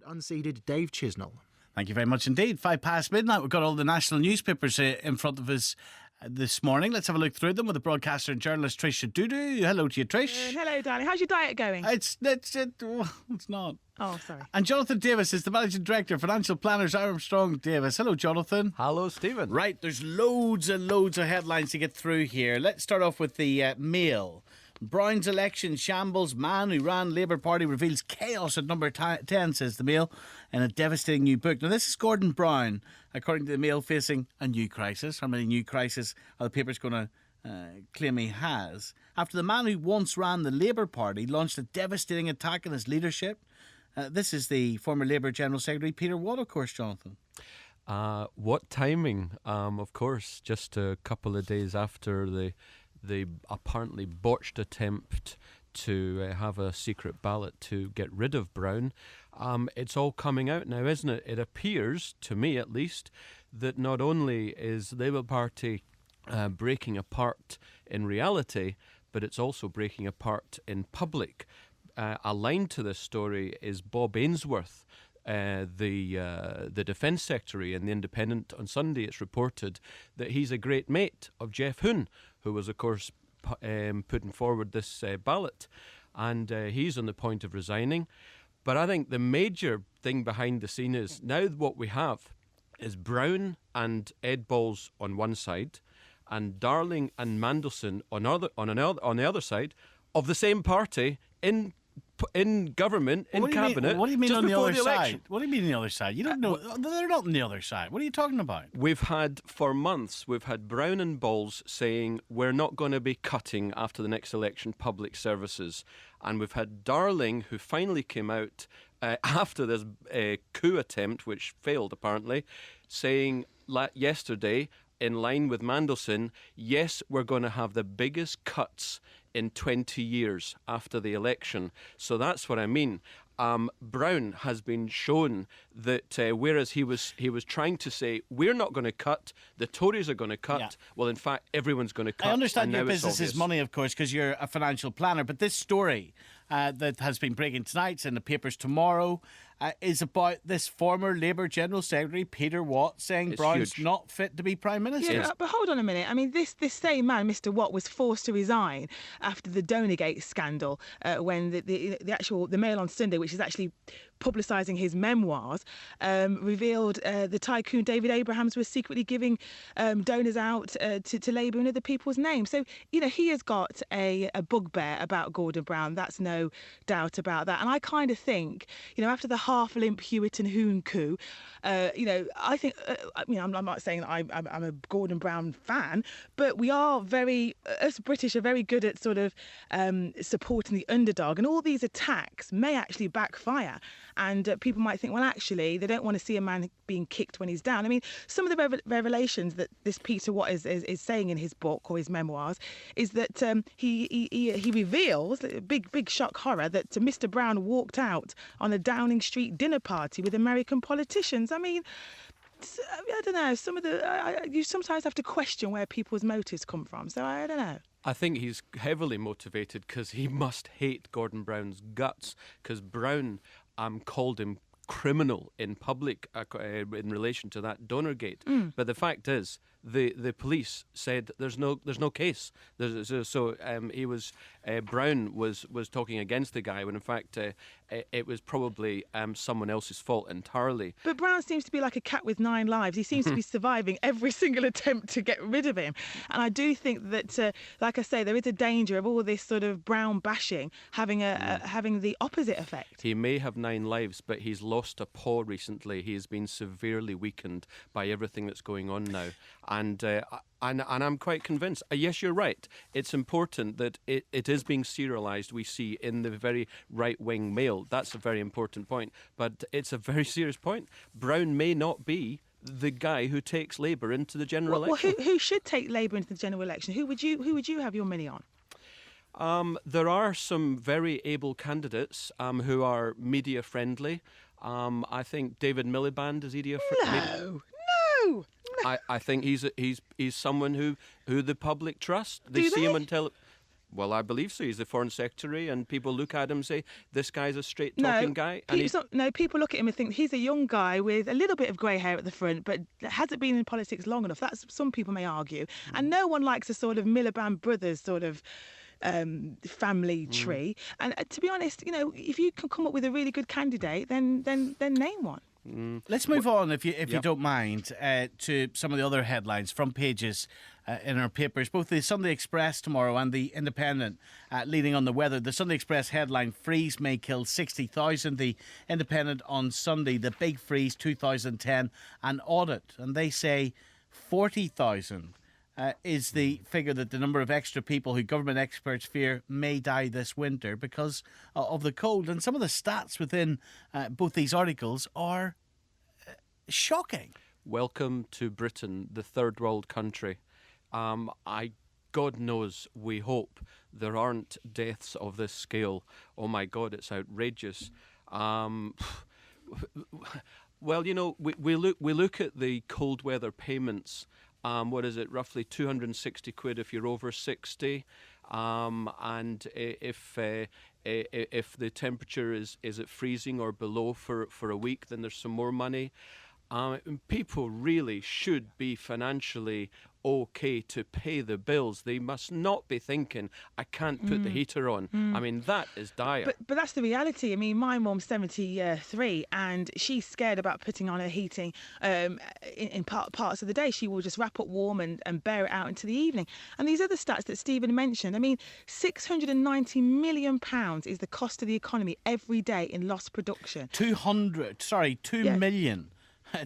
unseeded Dave Chisnell. Thank you very much indeed. midnight. We've got all the national newspapers in front of us this morning. Let's have a look through them with the broadcaster and journalist Trish Dudu. Hello to you, Trish. Hello, darling. How's your diet going? It's not. Oh, sorry. And Jonathan Davis is the Managing Director, Financial Planners Armstrong Davis. Hello, Jonathan. Hello, Stephen. Right, there's loads and loads of headlines to get through here. Let's start off with the Mail. Brown's election shambles. Man who ran Labour Party reveals chaos at number 10, says the Mail, in a devastating new book. Now, this is Gordon Brown, according to the Mail, facing a new crisis. How many new crises are the papers going to claim he has? After the man who once ran the Labour Party launched a devastating attack on his leadership. This is the former Labour General Secretary, Peter Watt, of course, Jonathan. What timing, of course, just a couple of days after the apparently botched attempt to have a secret ballot to get rid of Brown. It's all coming out now, isn't it? It appears, to me at least, that not only is the Labour Party breaking apart in reality, but it's also breaking apart in public. Aligned to this story is Bob Ainsworth, the Defence Secretary. In The Independent on Sunday, it's reported that he's a great mate of Jeff Hoon, who was, of course, putting forward this ballot. And he's on the point of resigning. But I think the major thing behind the scene is now what we have is Brown and Ed Balls on one side and Darling and Mandelson on the other side of the same party in government, in cabinet. What do you mean just on the before other election. side? What do you mean on the other side? You don't know. They're not on the other side. What are you talking about? We've had Brown and Balls saying we're not going to be cutting after the next election public services. And we've had Darling, who finally came out after this coup attempt, which failed apparently, saying yesterday, in line with Mandelson, yes, we're going to have the biggest cuts in 20 years after the election. So that's what I mean. Brown has been shown that whereas he was trying to say we're not going to cut, the Tories are going to cut. Yeah. Well, in fact, everyone's going to cut. I understand your business is money, of course, because you're a financial planner. But this story that has been breaking tonight in the papers tomorrow is about this former Labour General Secretary Peter Watt saying it's Brown's huge. Not fit to be Prime Minister. Yeah, but hold on a minute. I mean, this same man, Mr. Watt, was forced to resign after the Donegate scandal when the Mail on Sunday, which is actually publicising his memoirs, revealed the tycoon David Abrahams was secretly giving donors out to Labour in other people's names. So, he has got a bugbear about Gordon Brown. That's no doubt about that. And I kind of think, after the half-limp Hewitt and Hoon coup, I think, I'm not saying that I'm a Gordon Brown fan, but we are us British are very good at sort of supporting the underdog. And all these attacks may actually backfire. And people might think, well, actually, they don't want to see a man being kicked when he's down. I mean, some of the revelations that this Peter Watt is saying in his book or his memoirs is that he reveals, big shock horror, that Mr. Brown walked out on a Downing Street dinner party with American politicians. I mean, I don't know. You sometimes have to question where people's motives come from. So I don't know. I think he's heavily motivated because he must hate Gordon Brown's guts, because Brown called him criminal in public in relation to that Donergate. But the fact is, the police said there's no case. Brown was talking against the guy when in fact it was probably someone else's fault entirely. But Brown seems to be like a cat with 9 lives. He seems to be surviving every single attempt to get rid of him. And I do think that, like I say, there is a danger of all this sort of Brown bashing having the opposite effect. He may have 9 lives, but he's lost a paw recently. He has been severely weakened by everything that's going on now. And I'm quite convinced. Yes, you're right. It's important that it is being serialised, we see, in the very right-wing Mail. That's a very important point. But it's a very serious point. Brown may not be the guy who takes Labour into the general election. Well, who should take Labour into the general election? Who would you have your money on? There are some very able candidates who are media friendly. I think David Miliband is media friendly. No. I think he's someone who the public trust. They see him on television. Well, I believe so. He's the foreign secretary, and people look at him and say, this guy's a straight-talking guy. And People look at him and think he's a young guy with a little bit of grey hair at the front, but hasn't been in politics long enough. That's some people may argue. And no one likes a sort of Miliband brothers sort of family tree. And to be honest, if you can come up with a really good candidate, then name one. Let's move on, if you don't mind, to some of the other headlines, front pages in our papers, both the Sunday Express tomorrow and the Independent, leading on the weather. The Sunday Express headline, freeze may kill 60,000. The Independent on Sunday, the big freeze 2010, an audit. And they say 40,000 is the figure that the number of extra people who government experts fear may die this winter because of the cold. And some of the stats within both these articles are shocking. Welcome to Britain, the third world country. God knows, we hope there aren't deaths of this scale. Oh my God, it's outrageous. Well, we look at the cold weather payments. What is it? Roughly 260 quid if you're over 60, and if the temperature is at freezing or below for a week, then there's some more money. People really should be financially okay to pay the bills. They must not be thinking, I can't put the heater on. I mean, that is dire. But that's the reality. I mean, my mum's 73 and she's scared about putting on her heating in parts of the day. She will just wrap up warm and bear it out into the evening. And these other stats that Stephen mentioned, I mean, £690 million is the cost of the economy every day in lost production. 2 million.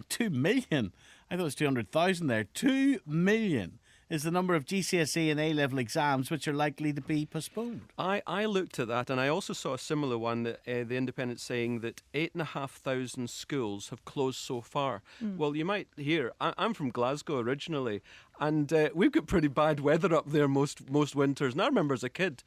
2 million. I thought it was 200,000 there. 2 million is the number of GCSE and A-level exams which are likely to be postponed. I looked at that, and I also saw a similar one, that the Independent saying that 8,500 schools have closed so far. Well, you might hear, I'm from Glasgow originally, and we've got pretty bad weather up there most winters. And I remember as a kid,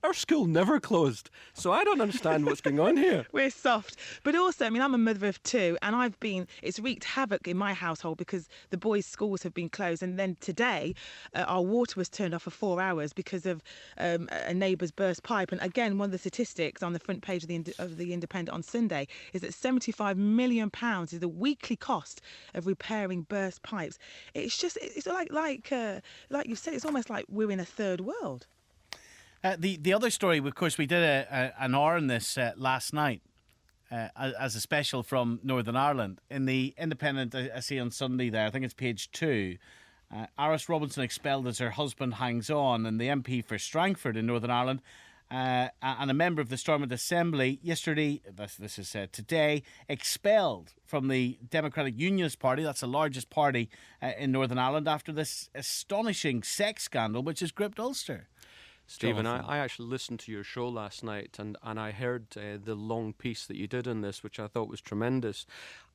our school never closed. So I don't understand what's going on here. We're soft. But also, I mean, I'm a mother of two, and it's wreaked havoc in my household because the boys' schools have been closed. And then today, our water was turned off for 4 hours because of a neighbour's burst pipe. And again, one of the statistics on the front page of the Independent on Sunday is that £75 million is the weekly cost of repairing burst pipes. It's like you've said, it's almost like we're in a third world. The other story, of course, we did an hour on this last night as a special from Northern Ireland. In the Independent, I see on Sunday there, I think it's page 2, Iris Robinson expelled as her husband hangs on, and the MP for Strangford in Northern Ireland and a member of the Stormont Assembly yesterday, this is today, expelled from the Democratic Unionist Party. That's the largest party in Northern Ireland after this astonishing sex scandal which has gripped Ulster. Stephen, I actually listened to your show last night, and I heard the long piece that you did on this, which I thought was tremendous.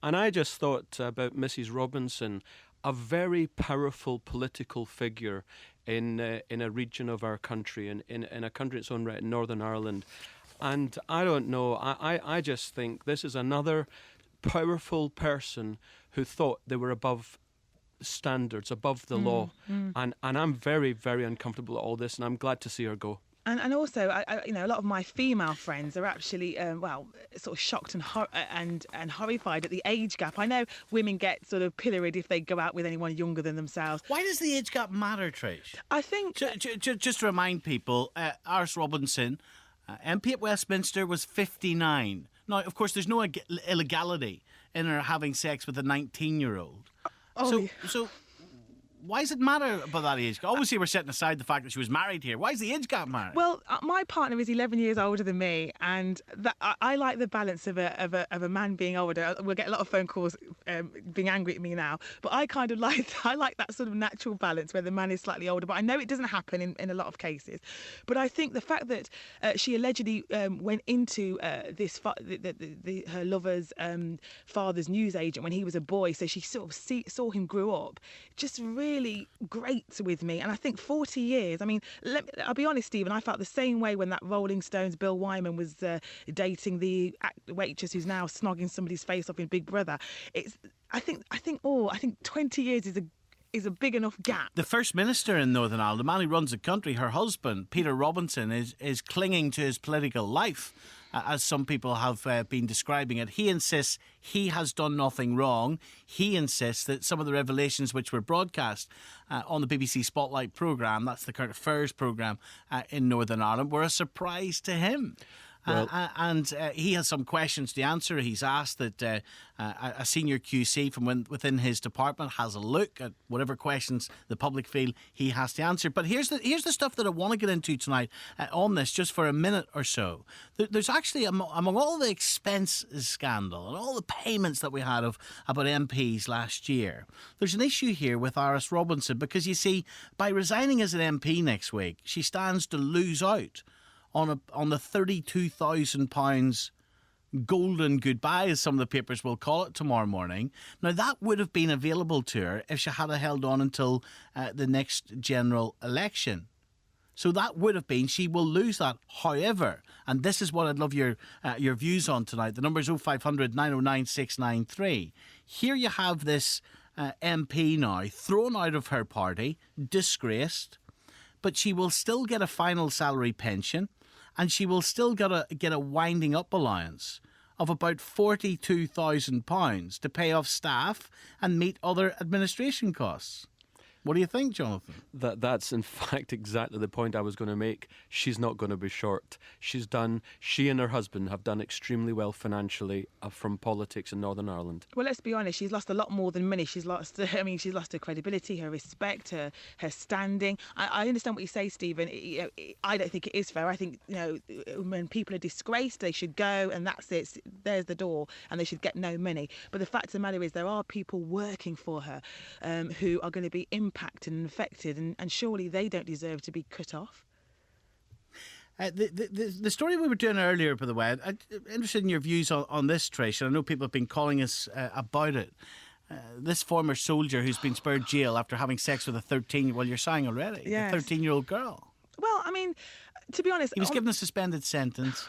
And I just thought about Mrs. Robinson, a very powerful political figure in a region of our country, in a country in its own right, in Northern Ireland. And I don't know, I just think this is another powerful person who thought they were above standards, above the law, and I'm very, very uncomfortable at all this, and I'm glad to see her go. And also, a lot of my female friends are actually, sort of shocked and horrified at the age gap. I know women get sort of pilloried if they go out with anyone younger than themselves. Why does the age gap matter, Trish? I think... Just to remind people, Iris Robinson, MP at Westminster, was 59. Now, of course, there's no illegality in her having sex with a 19-year-old. So why does it matter about that age? Obviously, we're setting aside the fact that she was married here. Why does the age gap matter? Well, my partner is 11 years older than me, and I like the balance of a man being older. We'll get a lot of phone calls being angry at me now, but I kind of like that sort of natural balance where the man is slightly older. But I know it doesn't happen in a lot of cases. But I think the fact that she allegedly went into her lover's father's newsagent when he was a boy, so she sort of saw him grow up, just really grates with me. And I think 40 years, I mean, I'll be honest, Stephen, I felt the same way when that Rolling Stones Bill Wyman was dating the waitress who's now snogging somebody's face off in Big Brother. I think 20 years is a big enough gap. The First Minister in Northern Ireland, the man who runs the country, her husband, Peter Robinson, is clinging to his political life, as some people have been describing it. He insists he has done nothing wrong. He insists that some of the revelations which were broadcast on the BBC Spotlight programme, that's the current affairs programme in Northern Ireland, were a surprise to him. And he has some questions to answer. He's asked that a senior QC from within his department has a look at whatever questions the public feel he has to answer. But here's the stuff that I want to get into tonight on this, just for a minute or so. There's actually, among all the expenses scandal and all the payments that we had about MPs last year, there's an issue here with Iris Robinson, because you see, by resigning as an MP next week, she stands to lose out on the £32,000 golden goodbye, as some of the papers will call it, tomorrow morning. Now, that would have been available to her if she had held on until the next general election. So that would have been, she will lose that. However, and this is what I'd love your views on tonight. The number is 0500 909 693. Here you have this MP now thrown out of her party, disgraced, but she will still get a final salary pension, and she will still get a winding up allowance of about £42,000 to pay off staff and meet other administration costs. What do you think, Jonathan? That's in fact exactly the point I was going to make. She's not going to be short. She and her husband have done extremely well financially from politics in Northern Ireland. Well, let's be honest, she's lost a lot more than money. She's lost her credibility, her respect, her standing. I understand what you say, Stephen. I don't think it is fair. I think, when people are disgraced, they should go, and that's it. There's the door, and they should get no money. But the fact of the matter is, there are people working for her who are going to be impacted and affected, and surely they don't deserve to be cut off. The story we were doing earlier, by the way, I'm interested in your views on this, Trish, and I know people have been calling us about it. This former soldier who's been spared jail after having sex with a 13-year-old, you're saying already, yes. A 13-year-old girl. Well, I mean, to be honest... He was given a suspended sentence.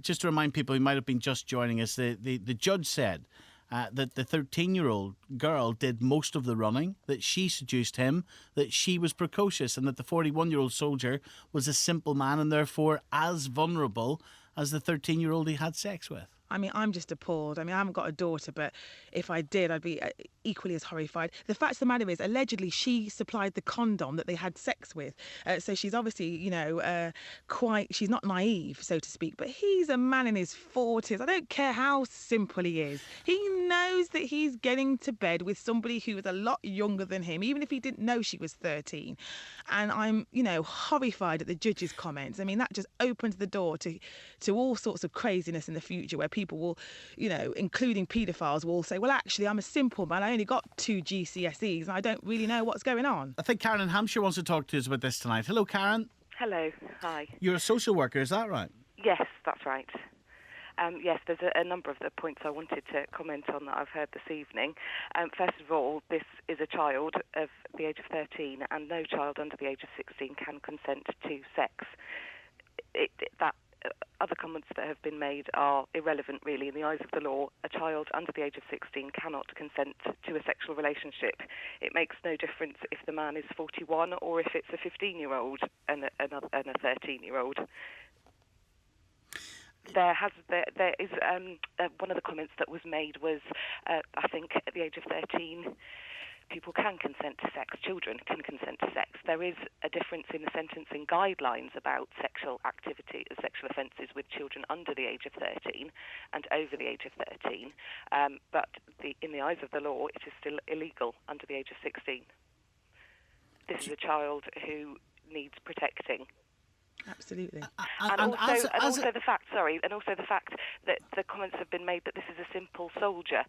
Just to remind people who might have been just joining us, the judge said that the 13-year-old girl did most of the running, that she seduced him, that she was precocious, and that the 41-year-old soldier was a simple man and therefore as vulnerable as the 13-year-old he had sex with. I mean, I'm just appalled. I mean, I haven't got a daughter, but if I did, I'd be equally as horrified. The fact of the matter is, allegedly, she supplied the condom that they had sex with. So she's obviously, she's not naive, so to speak. But he's a man in his 40s. I don't care how simple he is. He knows that he's getting to bed with somebody who is a lot younger than him, even if he didn't know she was 13. And I'm, horrified at the judge's comments. I mean, that just opens the door to all sorts of craziness in the future, where people will, including paedophiles, will say, well, actually, I'm a simple man. I only got 2 GCSEs and I don't really know what's going on. I think Karen in Hampshire wants to talk to us about this tonight. Hello, Karen. Hello. Hi. You're a social worker, is that right? Yes, that's right. Yes, there's a number of the points I wanted to comment on that I've heard this evening. First of all, this is a child of the age of 13, and no child under the age of 16 can consent to sex. Other comments that have been made are irrelevant, really, in the eyes of the law. A child under the age of 16 cannot consent to a sexual relationship. It makes no difference if the man is 41 or if it's a 15-year-old and a 13-year-old. There is one of the comments that was made was, I think, at the age of 13, people can consent to sex, children can consent to sex. There is a difference in the sentencing guidelines about sexual activity, sexual offences with children under the age of 13 and over the age of 13. But in the eyes of the law, it is still illegal under the age of 16. This is a child who needs protecting. Absolutely. And also the fact that the comments have been made that this is a simple soldier.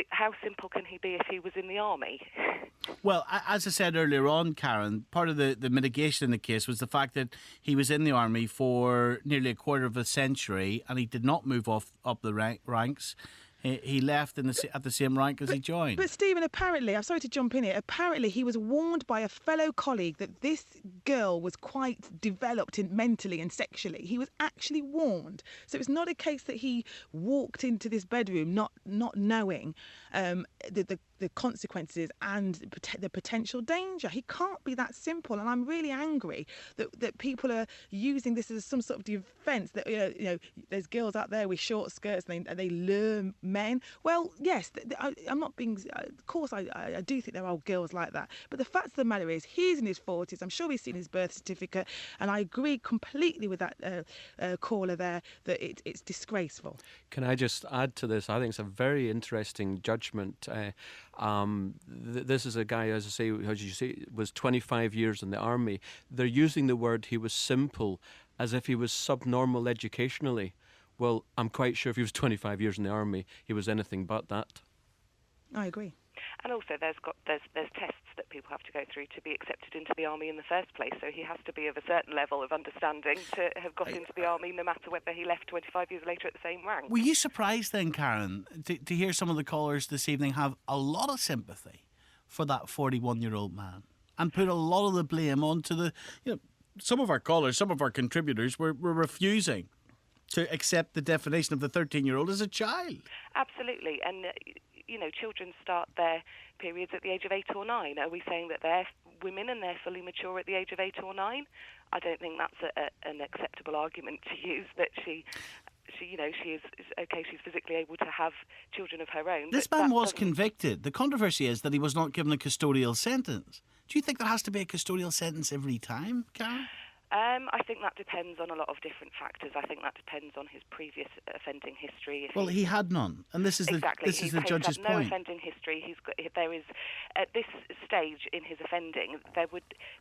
How simple can he be if he was in the army? Well, as I said earlier on, Karen, part of the mitigation in the case was the fact that he was in the army for nearly a quarter of a century and he did not move up the ranks. He left at the same rank as he joined. But Stephen, apparently, I'm sorry to jump in here, apparently he was warned by a fellow colleague that this girl was quite developed mentally and sexually. He was actually warned. So it's not a case that he walked into this bedroom not knowing the the consequences and the potential danger. He can't be that simple, and I'm really angry that people are using this as some sort of defence. That there's girls out there with short skirts and they lure men. Well, yes, I'm not being. Of course, I do think there are girls like that, but the fact of the matter is, he's in his 40s. I'm sure he's seen his birth certificate, and I agree completely with that caller there that it's disgraceful. Can I just add to this? I think it's a very interesting judgment. This is a guy, as you say, was 25 years in the army. They're using the word he was simple as if he was subnormal educationally. Well, I'm quite sure if he was 25 years in the army, he was anything but that. I agree. And also, there's tests that people have to go through to be accepted into the army in the first place. So he has to be of a certain level of understanding to have got into the army, no matter whether he left 25 years later at the same rank. Were you surprised then, Karen, to hear some of the callers this evening have a lot of sympathy for that 41-year-old man and put a lot of the blame onto the, some of our callers, some of our contributors were refusing to accept the definition of the 13-year-old as a child? Absolutely. And children start their periods at the age of 8 or 9. Are we saying that they're women and they're fully mature at the age of 8 or 9? I don't think that's an acceptable argument to use, that she is okay, she's physically able to have children of her own. This man was convicted. The controversy is that he was not given a custodial sentence. Do you think there has to be a custodial sentence every time, Karen? I think that depends on a lot of different factors. I think that depends on his previous offending history. Well, he had none, and this is the judge's point. No point. offending history. There is at this stage in his offending,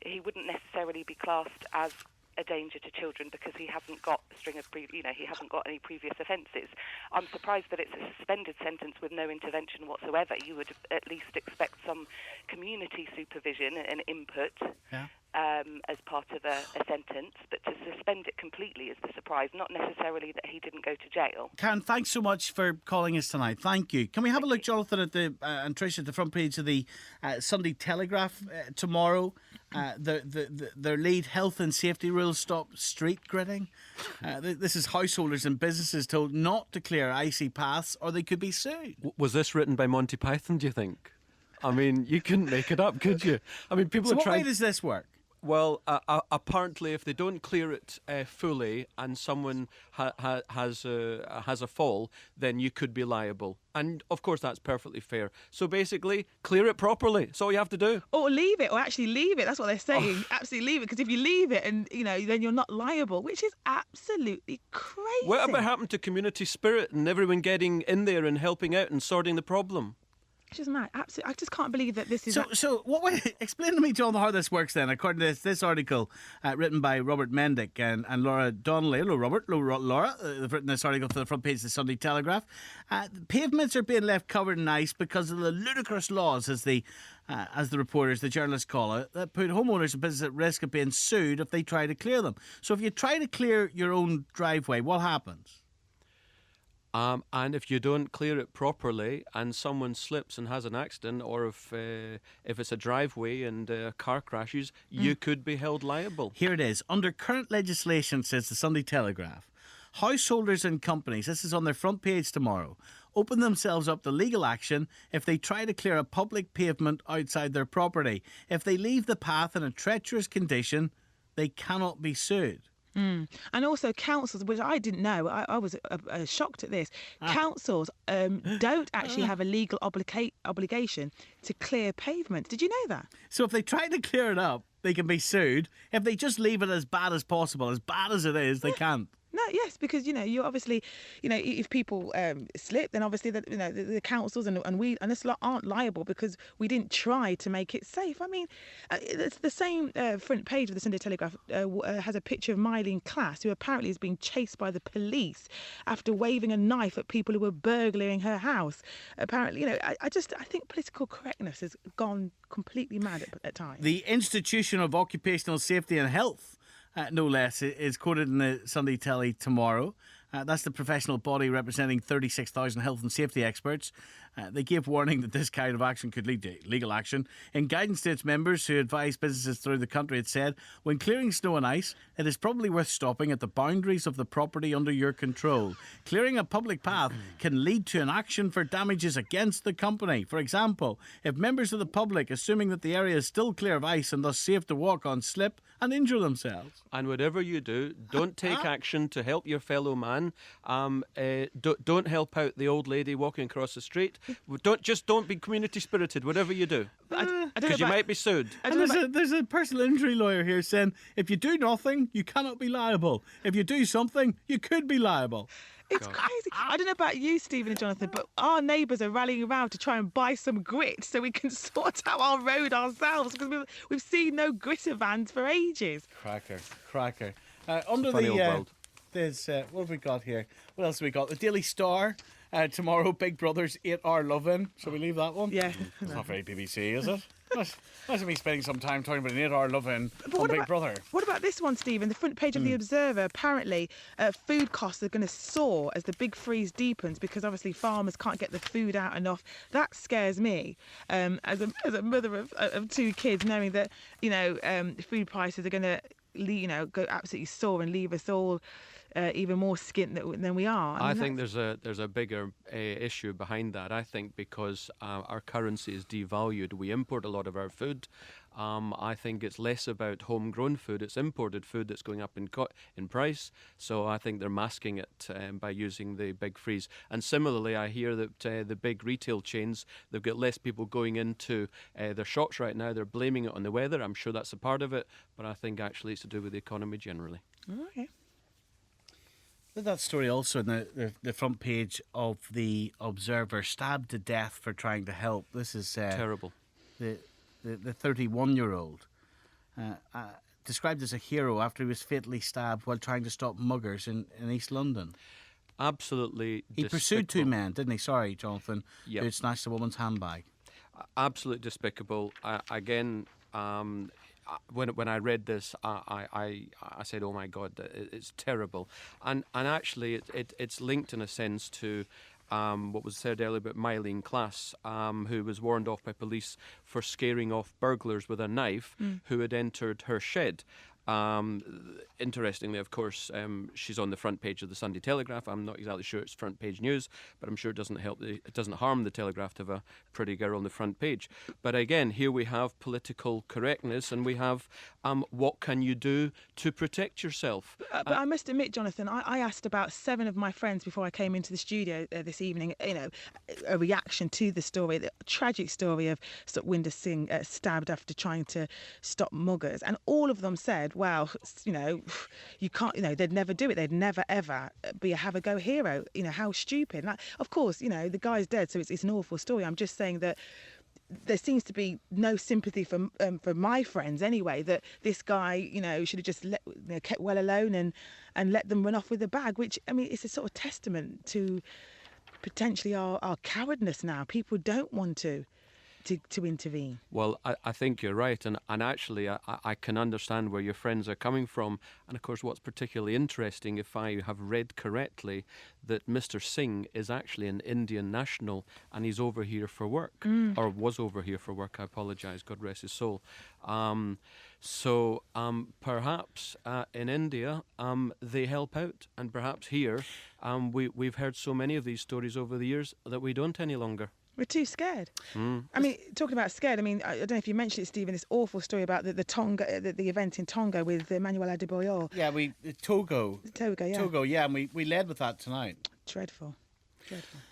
he wouldn't necessarily be classed as a danger to children because he hasn't got a string of he hasn't got any previous offences. I'm surprised that it's a suspended sentence with no intervention whatsoever. You would at least expect some community supervision and input. Yeah. As part of a sentence, but to suspend it completely is the surprise, not necessarily that he didn't go to jail. Karen, thanks so much for calling us tonight. Thank you. Can we have a look, Jonathan, at and Trish, at the front page of the Sunday Telegraph tomorrow? Their lead health and safety rules stop street gridding. This is householders and businesses told not to clear icy paths or they could be sued. Was this written by Monty Python, do you think? I mean, you couldn't make it up, could you? I mean, people so are trying... what way does this work? Well, apparently, if they don't clear it fully and someone has a fall, then you could be liable. And, of course, that's perfectly fair. So, basically, clear it properly. That's all you have to do. Or leave it, or actually leave it. That's what they're saying. Oh. Absolutely leave it, because if you leave it and, then you're not liable, which is absolutely crazy. Whatever happened to community spirit and everyone getting in there and helping out and sorting the problem? It's just mad. Absolutely, I just can't believe that this is... So what way, explain to me, John, how this works then. According to this article written by Robert Mendick and Laura Donnelly. Hello, Robert. Hello, Laura. They've written this article for the front page of the Sunday Telegraph. Pavements are being left covered in ice because of the ludicrous laws, as the reporters, the journalists call it, that put homeowners and businesses at risk of being sued if they try to clear them. So if you try to clear your own driveway, what happens? And if you don't clear it properly and someone slips and has an accident, or if it's a driveway and a car crashes, you could be held liable. Here it is. Under current legislation, says the Sunday Telegraph, householders and companies, this is on their front page tomorrow, open themselves up to legal action if they try to clear a public pavement outside their property. If they leave the path in a treacherous condition, they cannot be sued. And also councils, which I didn't know, I was shocked at this. Councils don't actually have a legal obligation to clear pavements. Did you know that? So if they try to clear it up, they can be sued. If they just leave it as bad as possible, as bad as it is, they can't. No, yes, because you obviously, if people slip, then obviously the councils and we and this lot aren't liable because we didn't try to make it safe. I mean, it's the same front page of the Sunday Telegraph has a picture of Miley in class, who apparently is being chased by the police after waving a knife at people who were burglaring her house. Apparently, I think political correctness has gone completely mad at times. The Institution of Occupational Safety and Health, no less, is quoted in the Sunday Telly tomorrow. That's the professional body representing 36,000 health and safety experts. They gave warning that this kind of action could lead to legal action. In guidance to its members who advise businesses through the country, it said, when clearing snow and ice, it is probably worth stopping at the boundaries of the property under your control. Clearing a public path can lead to an action for damages against the company. For example, if members of the public, assuming that the area is still clear of ice and thus safe to walk on, slip and injure themselves. And whatever you do, don't take action to help your fellow man. Don't help out the old lady walking across the street. Don't be community spirited, whatever you do. Because you might be sued. And there's a personal injury lawyer here saying, if you do nothing, you cannot be liable. If you do something, you could be liable. It's crazy. I don't know about you, Stephen and Jonathan, but our neighbours are rallying around to try and buy some grit so we can sort out our road ourselves, because we've seen no gritter vans for ages. Cracker. Under funny the old world. There's what have we got here? What else have we got? The Daily Star. Tomorrow, Big Brother's 8-hour loving. Shall we leave that one? Yeah. It's not very BBC, is it? Imagine me spending some time talking about an 8-hour loving on Big Brother. What about this one, Stephen? The front page of The Observer, apparently food costs are going to soar as the big freeze deepens because obviously farmers can't get the food out enough. That scares me as a mother of two kids, knowing that, food prices are going to, go absolutely soar and leave us all even more skint than we are. I think there's a bigger issue behind that. I think because our currency is devalued, we import a lot of our food. I think it's less about homegrown food; it's imported food that's going up in price. So I think they're masking it by using the big freeze. And similarly, I hear that the big retail chains, they've got less people going into their shops right now. They're blaming it on the weather. I'm sure that's a part of it, but I think actually it's to do with the economy generally. Okay. That story also in the front page of The Observer, stabbed to death for trying to help. This is Terrible. The 31-year-old described as a hero after he was fatally stabbed while trying to stop muggers in East London. Absolutely He despicable. pursued two men, didn't he? Sorry, Jonathan. Yep. Who had snatched a woman's handbag. Absolutely despicable. When I read this, I said, "Oh my God, it's terrible," and actually it's linked in a sense to what was said earlier about Mylene Klass, who was warned off by police for scaring off burglars with a knife who had entered her shed. Interestingly, of course, she's on the front page of the Sunday Telegraph. I'm not exactly sure it's front page news, but I'm sure it doesn't harm the Telegraph to have a pretty girl on the front page. But again, here we have political correctness, and we have what can you do to protect yourself? But I must admit, Jonathan, I asked about 7 of my friends before I came into the studio this evening, a reaction to the story, the tragic story of Sukwinder Singh stabbed after trying to stop muggers, and all of them said, well, you can't, they'd never do it. They'd never, ever be a have-a-go hero. How stupid. And of course, the guy's dead, so it's an awful story. I'm just saying that there seems to be no sympathy for my friends anyway, that this guy, should have just kept well alone and let them run off with the bag, which, it's a sort of testament to potentially our cowardness now. People don't want to intervene. Well, I think you're right, and actually I can understand where your friends are coming from. And of course, what's particularly interesting, if I have read correctly, that Mr. Singh is actually an Indian national, and he's over here for work, or was over here for work. I apologise, God rest his soul. So perhaps in India they help out, and perhaps here we've heard so many of these stories over the years that we don't any longer. We're too scared. Talking about scared, I don't know if you mentioned it, Stephen, this awful story about the Tonga, the event in Tonga with Emmanuel Adebayor. Yeah, Togo, yeah. Togo, yeah, and we led with that tonight. Dreadful.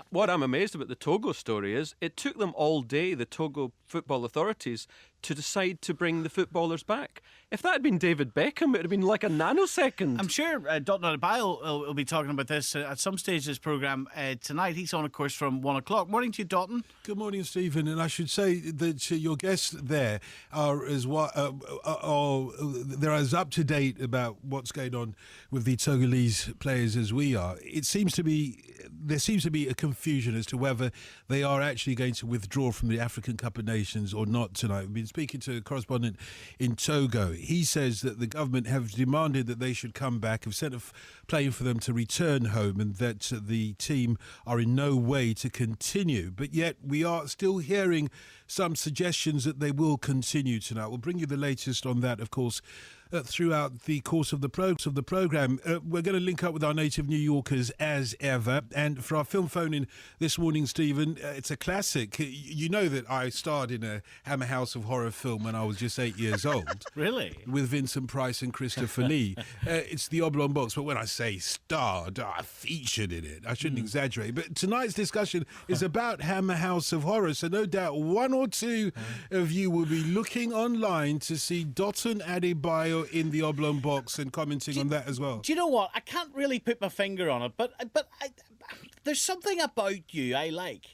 What I'm amazed about the Togo story is it took them all day, the Togo football authorities, to decide to bring the footballers back. If that had been David Beckham, it would have been like a nanosecond. I'm sure Dalton Adebayo will be talking about this at some stage of this programme tonight. He's on, of course, from 1 o'clock. Morning to you, Dalton. Good morning, Stephen. And I should say that your guests there are as they're as up to date about what's going on with the Togolese players as we are. There seems to be a confusion as to whether they are actually going to withdraw from the African Cup of Nations or not tonight. We've been speaking to a correspondent in Togo. He says that the government have demanded that they should come back, have sent a plane for them to return home, and that the team are in no way to continue. But yet we are still hearing some suggestions that they will continue tonight. We'll bring you the latest on that, of course, throughout the course of the programme. We're going to link up with our native New Yorkers as ever. And for our film phone-in this morning, Stephen, it's a classic. You know that I starred in a Hammer House of Horror film when I was just 8 years old. Really? With Vincent Price and Christopher Lee. It's The Oblong Box, but when I say starred, I featured in it. I shouldn't exaggerate. But tonight's discussion is about Hammer House of Horror, so no doubt one or two of you will be looking online to see Dotun Adebayo in The Oblong Box and commenting on that as well. Do you know what? I can't really put my finger on it, but there's something about you I like.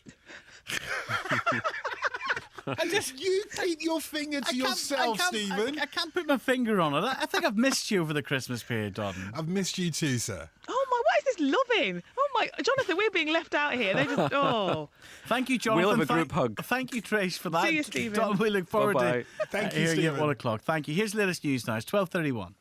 You keep your finger to yourself, Stephen. I can't put my finger on it. I think I've missed you over the Christmas period, Dotun. I've missed you too, sir. Oh my, what is this loving? Oh my, Jonathan, we're being left out here. They just, oh. Thank you, Jonathan. We'll have a group hug. Thank you, Trace, for that. See you, Stephen. Dotun, we look forward Bye-bye. to Thank you, hearing you at Stephen. 1 o'clock. Thank you. Here's the latest news now. It's 12:31.